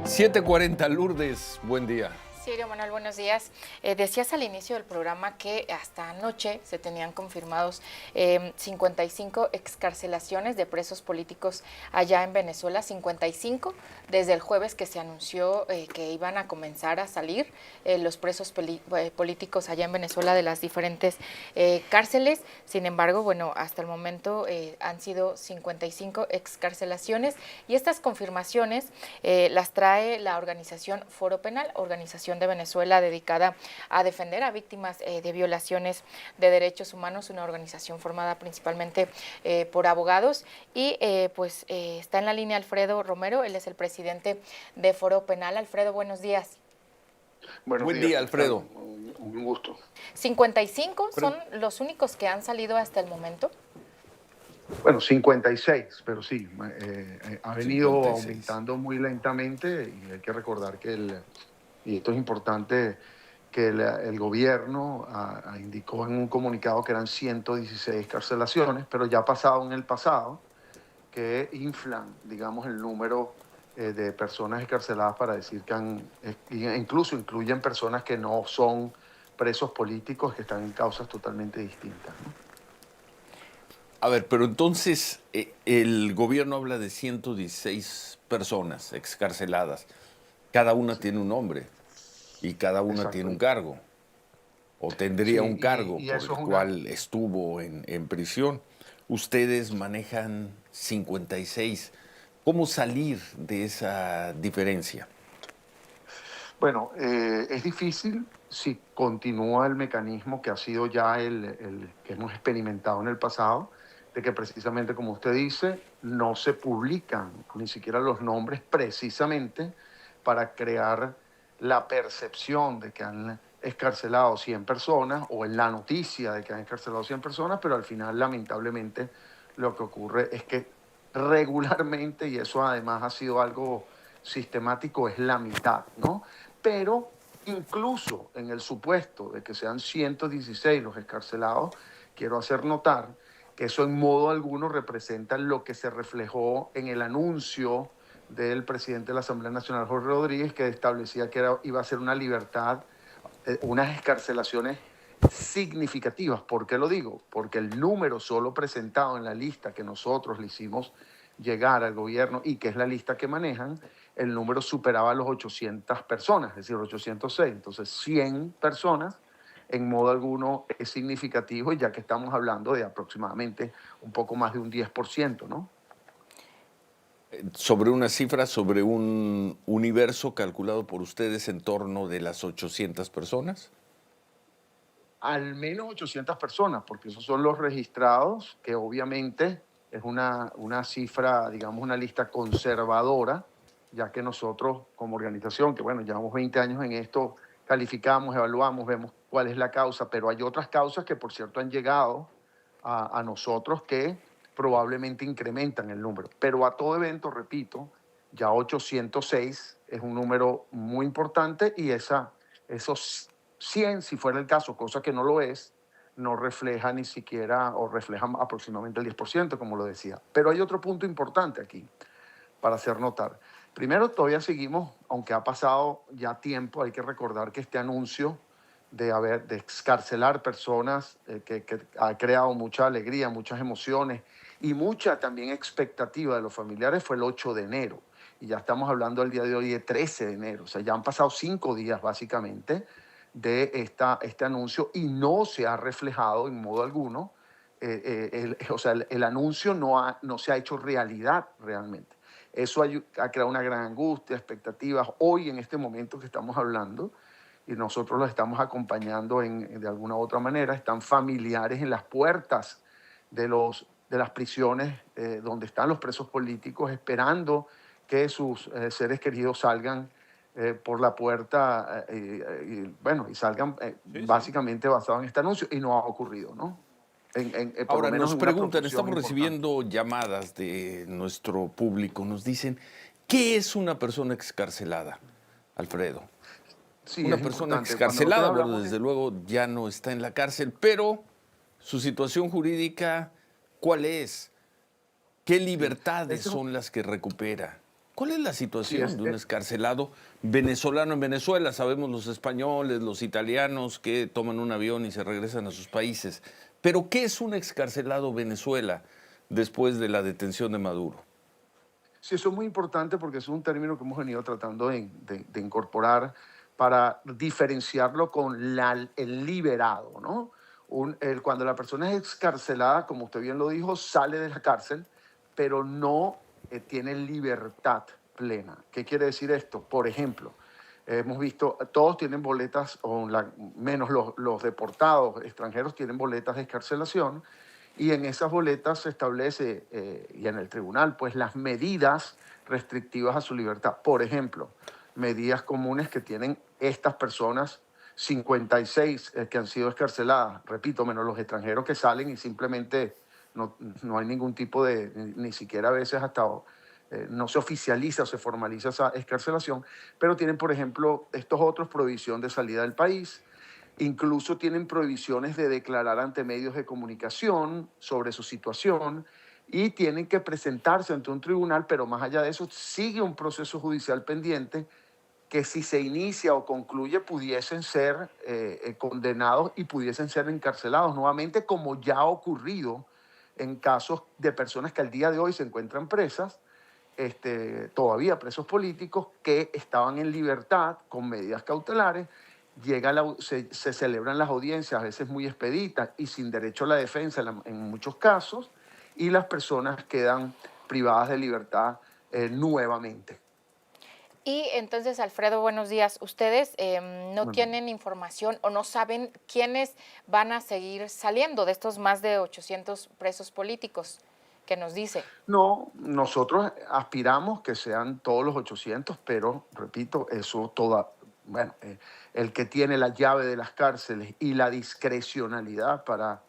7:40, Lourdes, buen día. Sirio Manuel, buenos días. Decías al inicio del programa que hasta anoche se tenían confirmados 55 excarcelaciones de presos políticos allá en Venezuela, 55 desde el jueves que se anunció que iban a comenzar a salir los presos políticos allá en Venezuela de las diferentes cárceles. Sin embargo, bueno, hasta el momento han sido 55 excarcelaciones y estas confirmaciones las trae la organización Foro Penal, organización de Venezuela dedicada a defender a víctimas de violaciones de derechos humanos, una organización formada principalmente por abogados y está en la línea Alfredo Romero, él es el presidente de Foro Penal. Alfredo, buenos días. Buen día, Alfredo. Un gusto. 55 son los únicos que han salido hasta el momento. Bueno, 56, pero sí, ha venido 56. aumentando muy lentamente y hay que recordar que y esto es importante, que el gobierno indicó en un comunicado que eran 116 carcelaciones, pero ya ha pasado en el pasado que inflan, digamos, el número de personas escarceladas para decir que incluso incluyen personas que no son presos políticos, que están en causas totalmente distintas, ¿no? A ver, pero entonces el gobierno habla de 116 personas excarceladas. Cada una tiene un nombre y cada una tiene un cargo. O tendría un cargo por el cual estuvo en prisión. Ustedes manejan 56. ¿Cómo salir de esa diferencia? Bueno, es difícil si continúa el mecanismo que ha sido ya el que hemos experimentado en el pasado, de que precisamente, como usted dice, no se publican ni siquiera los nombres precisamente para crear la percepción de que han escarcelado 100 personas o en la noticia de que han escarcelado 100 personas, pero al final, lamentablemente, lo que ocurre es que regularmente, y eso además ha sido algo sistemático, es la mitad, ¿no? Pero incluso en el supuesto de que sean 116 los escarcelados, quiero hacer notar que eso en modo alguno representa lo que se reflejó en el anuncio del presidente de la Asamblea Nacional, Jorge Rodríguez, que establecía que iba a ser una libertad, unas escarcelaciones significativas. ¿Por qué lo digo? Porque el número solo presentado en la lista que nosotros le hicimos llegar al gobierno y que es la lista que manejan, el número superaba los 800 personas, es decir, 806. Entonces, 100 personas en modo alguno es significativo, ya que estamos hablando de aproximadamente un poco más de un 10%, ¿no? Sobre una cifra, sobre un universo calculado por ustedes en torno de las 800 personas. Al menos 800 personas, porque esos son los registrados, que obviamente es una cifra, digamos, una lista conservadora, ya que nosotros como organización, que bueno, llevamos 20 años en esto, calificamos, evaluamos, vemos cuál es la causa, pero hay otras causas que por cierto han llegado a nosotros que probablemente incrementan el número. Pero a todo evento, repito, ya 806 es un número muy importante y esos 100, si fuera el caso, cosa que no lo es, no refleja ni siquiera, o refleja aproximadamente el 10%, como lo decía. Pero hay otro punto importante aquí para hacer notar. Primero, todavía seguimos, aunque ha pasado ya tiempo, hay que recordar que este anuncio de excarcelar personas que ha creado mucha alegría, muchas emociones y mucha también expectativa de los familiares fue el 8 de enero. Y ya estamos hablando el día de hoy de 13 de enero. O sea, ya han pasado 5 días básicamente de este anuncio y no se ha reflejado en modo alguno, el anuncio no se ha hecho realidad realmente. Eso ha creado una gran angustia, expectativas. Hoy, en este momento que estamos hablando, y nosotros los estamos acompañando de alguna u otra manera, están familiares en las puertas de las prisiones donde están los presos políticos esperando que sus seres queridos salgan por la puerta y salgan básicamente basados en este anuncio, y no ha ocurrido, ¿no? Ahora nos preguntan, estamos recibiendo llamadas de nuestro público, nos dicen, ¿qué es una persona excarcelada, Alfredo? Sí, una persona excarcelada, bueno, desde luego ya no está en la cárcel, pero su situación jurídica, ¿cuál es? ¿Qué libertades son las que recupera? ¿Cuál es la Sí, situación de un excarcelado venezolano en Venezuela? Sabemos los españoles, los italianos que toman un avión y se regresan a sus países. Pero ¿qué es un excarcelado Venezuela después de la detención de Maduro? sí, eso es muy importante porque es un término que hemos venido tratando de incorporar para diferenciarlo con el liberado, ¿no? Cuando la persona es excarcelada, como usted bien lo dijo, sale de la cárcel, pero no tiene libertad plena. ¿Qué quiere decir esto? Por ejemplo, hemos visto, todos tienen boletas, menos los deportados extranjeros tienen boletas de excarcelación, y en esas boletas se establece, y en el tribunal, pues las medidas restrictivas a su libertad. Por ejemplo, medidas comunes que tienen estas personas, 56 que han sido excarceladas, repito, menos los extranjeros que salen y simplemente no hay ningún tipo de, ni siquiera a veces hasta no se oficializa o se formaliza esa excarcelación, pero tienen, por ejemplo, estos otros prohibición de salida del país. Incluso tienen prohibiciones de declarar ante medios de comunicación sobre su situación y tienen que presentarse ante un tribunal, pero más allá de eso sigue un proceso judicial pendiente que si se inicia o concluye pudiesen ser condenados y pudiesen ser encarcelados nuevamente, como ya ha ocurrido en casos de personas que al día de hoy se encuentran presas, todavía presos políticos que estaban en libertad con medidas cautelares. Se celebran las audiencias, a veces muy expeditas y sin derecho a la defensa en muchos casos, y las personas quedan privadas de libertad nuevamente. Y entonces, Alfredo, buenos días. ¿Ustedes no Bueno, tienen información o no saben quiénes van a seguir saliendo de estos más de 800 presos políticos que nos dice? no, nosotros aspiramos que sean todos los 800, pero repito, bueno, el que tiene la llave de las cárceles y la discrecionalidad para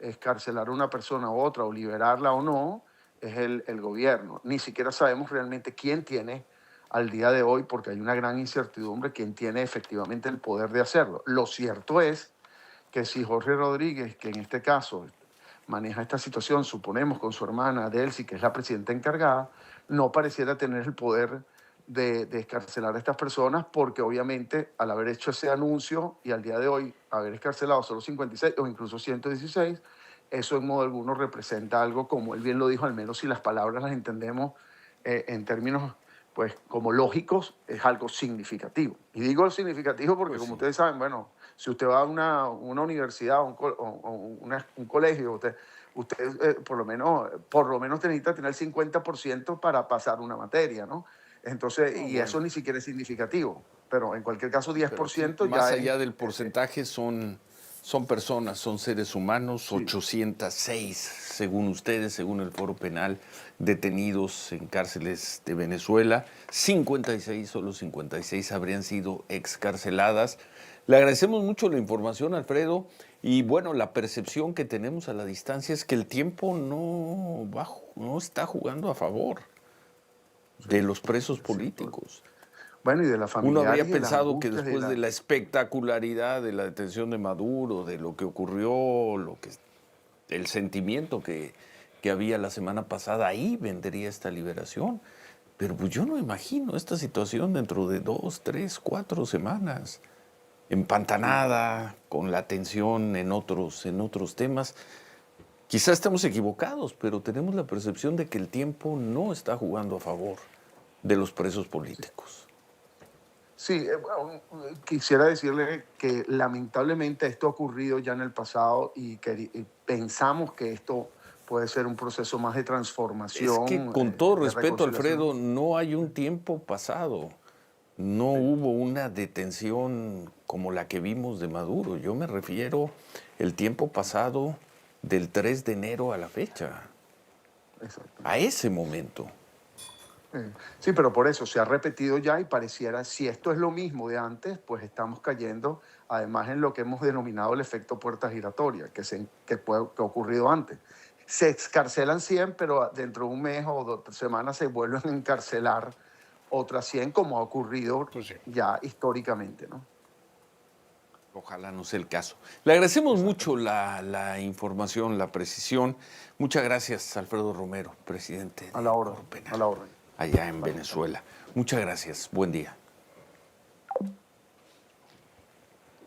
escarcelar a una persona u otra o liberarla o no, es el gobierno. Ni siquiera sabemos realmente quién tiene al día de hoy, porque hay una gran incertidumbre, quién tiene efectivamente el poder de hacerlo. Lo cierto es que si Jorge Rodríguez, que en este caso maneja esta situación, suponemos, con su hermana Delcy, que es la presidenta encargada, no pareciera tener el poder de escarcelar a estas personas, porque obviamente al haber hecho ese anuncio y al día de hoy haber escarcelado solo 56 o incluso 116, eso en modo alguno representa algo, como él bien lo dijo, al menos si las palabras las entendemos en términos pues como lógicos, es algo significativo. Y digo significativo porque, Pues como sí. ustedes saben, bueno, si usted va a una universidad o un colegio, usted por lo menos necesita tener el 50% para pasar una materia, ¿no? Entonces, No, y bueno, eso ni siquiera es significativo, pero en cualquier caso pero aquí, 10% más ya es, allá del porcentaje, son personas, son seres humanos, sí, 806, según ustedes, según el Foro Penal, detenidos en cárceles de Venezuela. 56, solo 56 habrían sido excarceladas. Le agradecemos mucho la información, Alfredo, y bueno, la percepción que tenemos a la distancia es que el tiempo no está jugando a favor sí, de los presos es cierto. políticos. Bueno, y de las Uno familiares habría y de las pensado que angustias y después de la espectacularidad de la detención de Maduro, de lo que ocurrió, el sentimiento que había la semana pasada, ahí vendría esta liberación. Pero pues yo no imagino esta situación dentro de 2, 3, 4 semanas, sí. empantanada, con la tensión en otros temas. Quizás estamos equivocados, pero tenemos la percepción de que el tiempo no está jugando a favor de los presos políticos. Sí, bueno, quisiera decirle que lamentablemente esto ha ocurrido ya en el pasado y pensamos que esto puede ser un proceso más de Es que transformación, con todo de respeto, reconciliación. Alfredo, no hay un tiempo pasado. No Sí, hubo una detención como la que vimos de Maduro. Yo me refiero el tiempo pasado del 3 de enero a la fecha, a exactamente. ese momento. Sí, pero por eso se ha repetido ya y pareciera, si esto es lo mismo de antes, pues estamos cayendo además en lo que hemos denominado el efecto puerta giratoria, que ha ocurrido antes. Se excarcelan 100, pero dentro de un mes o 2 semanas se vuelven a encarcelar otras 100, como ha ocurrido Pues sí. ya históricamente, ¿no? Ojalá no sea el caso. Le agradecemos mucho Exactamente. la información, la precisión. Muchas gracias, Alfredo Romero, presidente A del la orden, Foro a Penal. la orden. allá en Venezuela. Muchas gracias. Buen día.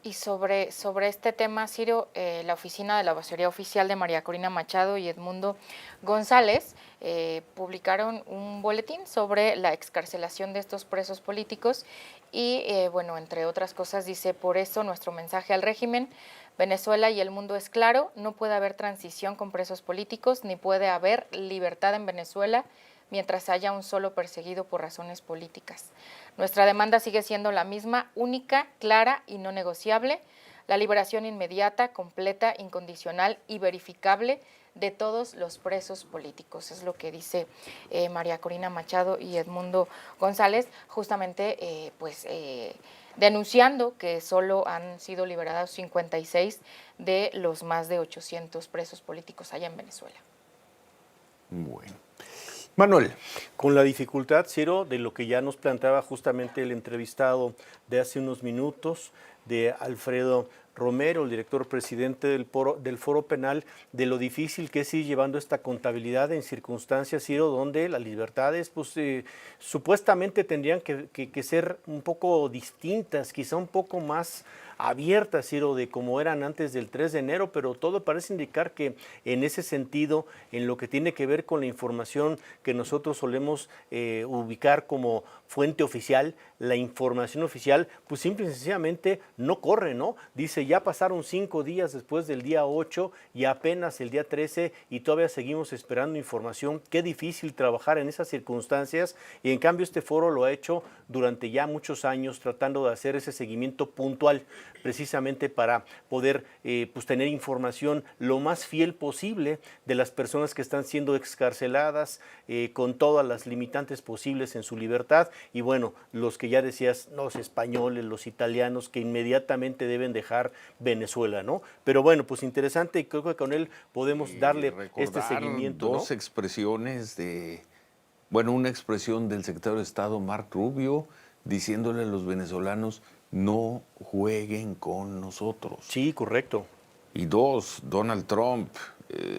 Y sobre este tema, Ciro, la oficina de la vocería oficial de María Corina Machado y Edmundo González publicaron un boletín sobre la excarcelación de estos presos políticos y, bueno, entre otras cosas dice: por eso nuestro mensaje al régimen: Venezuela y el mundo es claro, no puede haber transición con presos políticos, ni puede haber libertad en Venezuela mientras haya un solo perseguido por razones políticas. Nuestra demanda sigue siendo la misma, única, clara y no negociable: la liberación inmediata, completa, incondicional y verificable de todos los presos políticos. Es lo que dice María Corina Machado y Edmundo González, justamente denunciando que solo han sido liberados 56 de los más de 800 presos políticos allá en Venezuela. Bueno. Manuel. Con la dificultad, Ciro, de lo que ya nos planteaba justamente el entrevistado de hace unos minutos, de Alfredo Romero, el director presidente del Foro Penal, de lo difícil que es ir llevando esta contabilidad en circunstancias, Ciro, donde las libertades supuestamente tendrían que ser un poco distintas, quizá un poco más abiertas, Ciro, de como eran antes del 3 de enero, pero todo parece indicar que en ese sentido, en lo que tiene que ver con la información que nosotros solemos ubicar como fuente oficial, la información oficial, pues simple y sencillamente no corre, ¿no? Dice, ya pasaron 5 días después del día 8 y apenas el día 13 y todavía seguimos esperando información. Qué difícil trabajar en esas circunstancias, y en cambio este foro lo ha hecho durante ya muchos años, tratando de hacer ese seguimiento puntual, precisamente para poder tener información lo más fiel posible de las personas que están siendo excarceladas, con todas las limitantes posibles en su libertad, y bueno, los que ya decías, los españoles, los italianos, que inmediatamente deben dejar Venezuela, ¿no? Pero bueno, pues interesante, y creo que con él podemos darle este seguimiento, dos, ¿no? Expresiones una expresión del secretario de Estado, Mark Rubio, diciéndole a los venezolanos: no jueguen con nosotros. Sí, correcto. Y dos, Donald Trump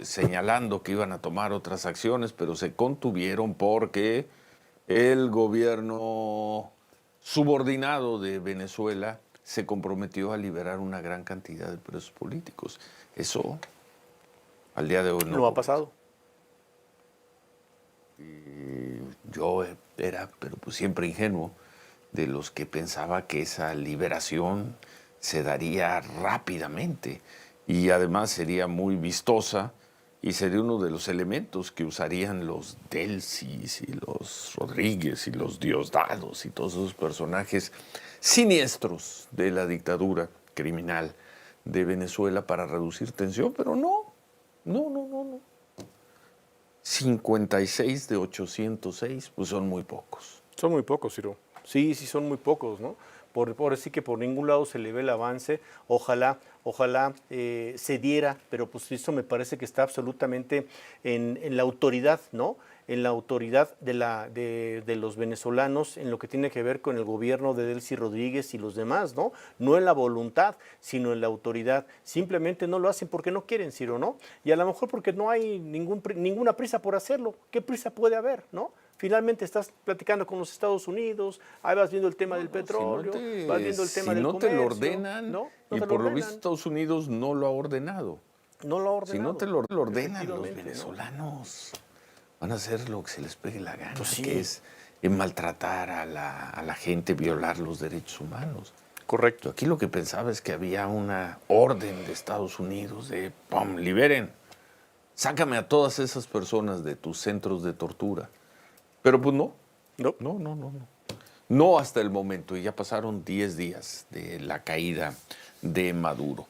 señalando que iban a tomar otras acciones, pero se contuvieron porque el gobierno subordinado de Venezuela se comprometió a liberar una gran cantidad de presos políticos. Eso al día de hoy no ha pasado. Yo era, pero pues siempre ingenuo, de los que pensaba que esa liberación se daría rápidamente y además sería muy vistosa y sería uno de los elementos que usarían los Delcis y los Rodríguez y los Diosdados y todos esos personajes siniestros de la dictadura criminal de Venezuela para reducir tensión, pero no. 56 de 806, pues son muy pocos. Son muy pocos, Ciro. Sí, son muy pocos, ¿no? Por así que por ningún lado se le ve el avance. Ojalá se diera, pero pues esto me parece que está absolutamente en la autoridad, ¿no? En la autoridad de los venezolanos, en lo que tiene que ver con el gobierno de Delcy Rodríguez y los demás, ¿no? No en la voluntad, sino en la autoridad. Simplemente no lo hacen porque no quieren, Ciro, ¿no? Y a lo mejor porque no hay ninguna prisa por hacerlo. ¿Qué prisa puede haber, no? Finalmente estás platicando con los Estados Unidos, ahí vas viendo el tema del petróleo, vas viendo el tema del comercio. Si no te lo ordenan, y por lo visto Estados Unidos no lo ha ordenado. No lo ha ordenado. Si no te lo ordenan, los venezolanos van a hacer lo que se les pegue la gana, pues sí, que es maltratar a la gente, violar los derechos humanos. Correcto. Aquí lo que pensaba es que había una orden de Estados Unidos de ¡pum! Liberen, sácame a todas esas personas de tus centros de tortura. Pero pues no. No hasta el momento, y ya pasaron 10 días de la caída de Maduro.